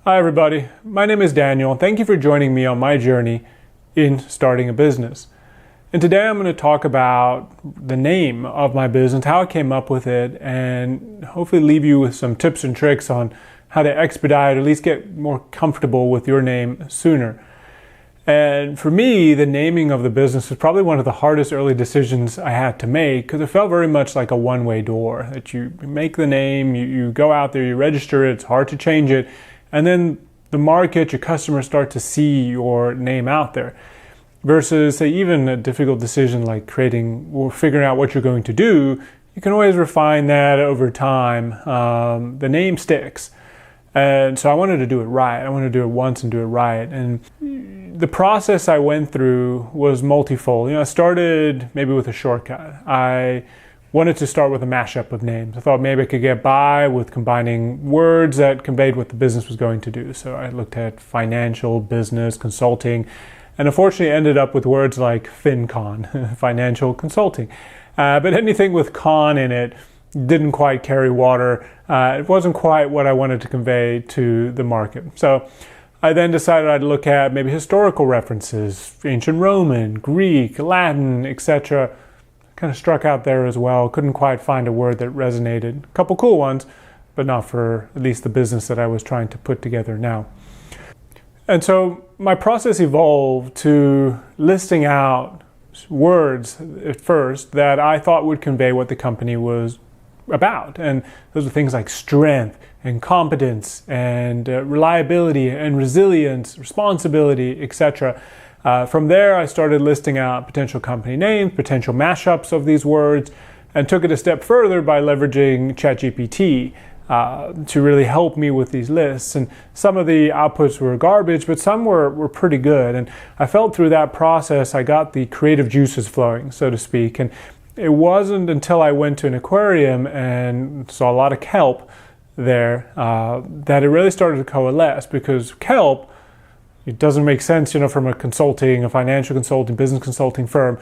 Hi everybody, my name is Daniel. Thank you for joining me on my journey in starting a business. And today I'm going to talk about the name of my business, how I came up with it, and hopefully leave you with some tips and tricks on how to expedite or at least get more comfortable with your name sooner. And for me, the naming of the business was probably one of the hardest early decisions I had to make because it felt very much like a one-way door. That you make the name, you go out there, you register it, it's hard to change it, and then the market, your customers start to see your name out there. Versus, say, even a difficult decision like creating or figuring out what you're going to do, you can always refine that over time. The name sticks. And so I wanted to do it right. I wanted to do it once and do it right. And the process I went through was multifold. I started maybe with a shortcut. I wanted to start with a mashup of names. I thought maybe I could get by with combining words that conveyed what the business was going to do. So I looked at financial, business, consulting, and unfortunately ended up with words like FinCon, financial consulting. But anything with con in it didn't quite carry water. It wasn't quite what I wanted to convey to the market. So I then decided I'd look at maybe historical references, ancient Roman, Greek, Latin, etc. Kind of struck out there as well. Couldn't quite find a word that resonated. A couple cool ones, but not for at least the business that I was trying to put together now. And so my process evolved to listing out words at first that I thought would convey what the company was about. And those are things like strength and competence and reliability and resilience, responsibility, etc. From there, I started listing out potential company names, potential mashups of these words, and took it a step further by leveraging ChatGPT to really help me with these lists. And some of the outputs were garbage, but some were pretty good. And I felt through that process, I got the creative juices flowing, so to speak. And it wasn't until I went to an aquarium and saw a lot of kelp there that it really started to coalesce, because kelp, it doesn't make sense, from a financial consulting, business consulting firm.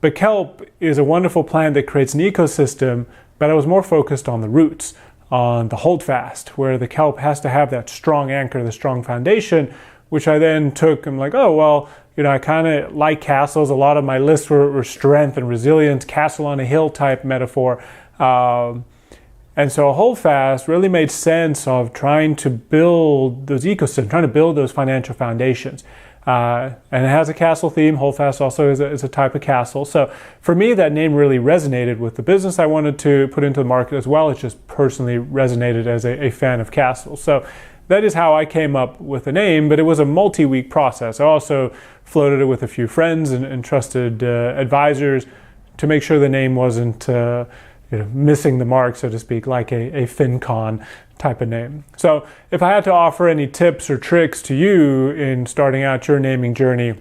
But kelp is a wonderful plant that creates an ecosystem, but I was more focused on the roots, on the Holdfast, where the kelp has to have that strong anchor, the strong foundation, which I then took and I kind of like castles. A lot of my lists were strength and resilience, castle on a hill type metaphor. And so Holdfast really made sense of trying to build those ecosystems, trying to build those financial foundations. And it has a castle theme. Holdfast also is a type of castle. So for me, that name really resonated with the business I wanted to put into the market, as well as just personally resonated as a fan of castles. So that is how I came up with the name, but it was a multi-week process. I also floated it with a few friends and trusted advisors to make sure the name wasn't missing the mark, so to speak, like a FinCon type of name. So if I had to offer any tips or tricks to you in starting out your naming journey,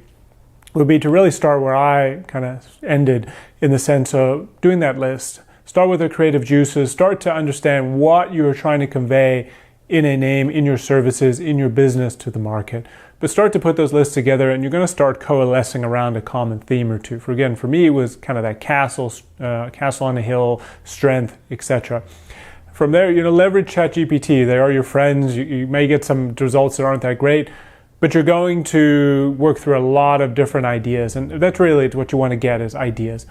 would be to really start where I kind of ended, in the sense of doing that list. Start with the creative juices, start to understand what you're trying to convey in a name, in your services, in your business to the market. But start to put those lists together, and you're going to start coalescing around a common theme or two. For me, it was kind of that castle on a hill, strength, etc. From there, leverage ChatGPT. They are your friends. You may get some results that aren't that great, but you're going to work through a lot of different ideas, and that's really what you want to get, is ideas.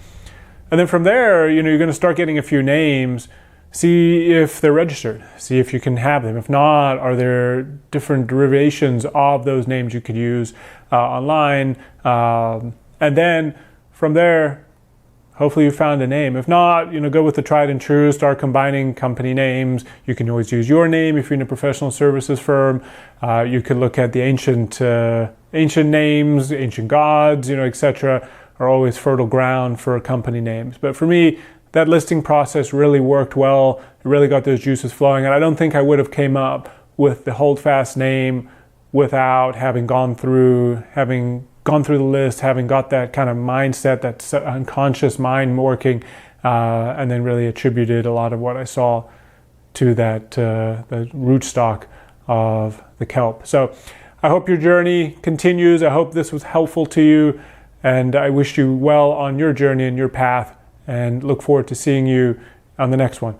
And then from there, you're going to start getting a few names. See if they're registered. See if you can have them. If not, are there different derivations of those names you could use online? And then from there, hopefully you found a name. If not, go with the tried and true. Start combining company names. You can always use your name if you're in a professional services firm. You could look at the ancient names, ancient gods, etc. are always fertile ground for company names. But for me, that listing process really worked well. It really got those juices flowing. And I don't think I would have came up with the Holdfast name without having gone through the list, having got that kind of mindset, that unconscious mind working, and then really attributed a lot of what I saw to that the rootstock of the kelp. So I hope your journey continues. I hope this was helpful to you, and I wish you well on your journey and your path, and look forward to seeing you on the next one.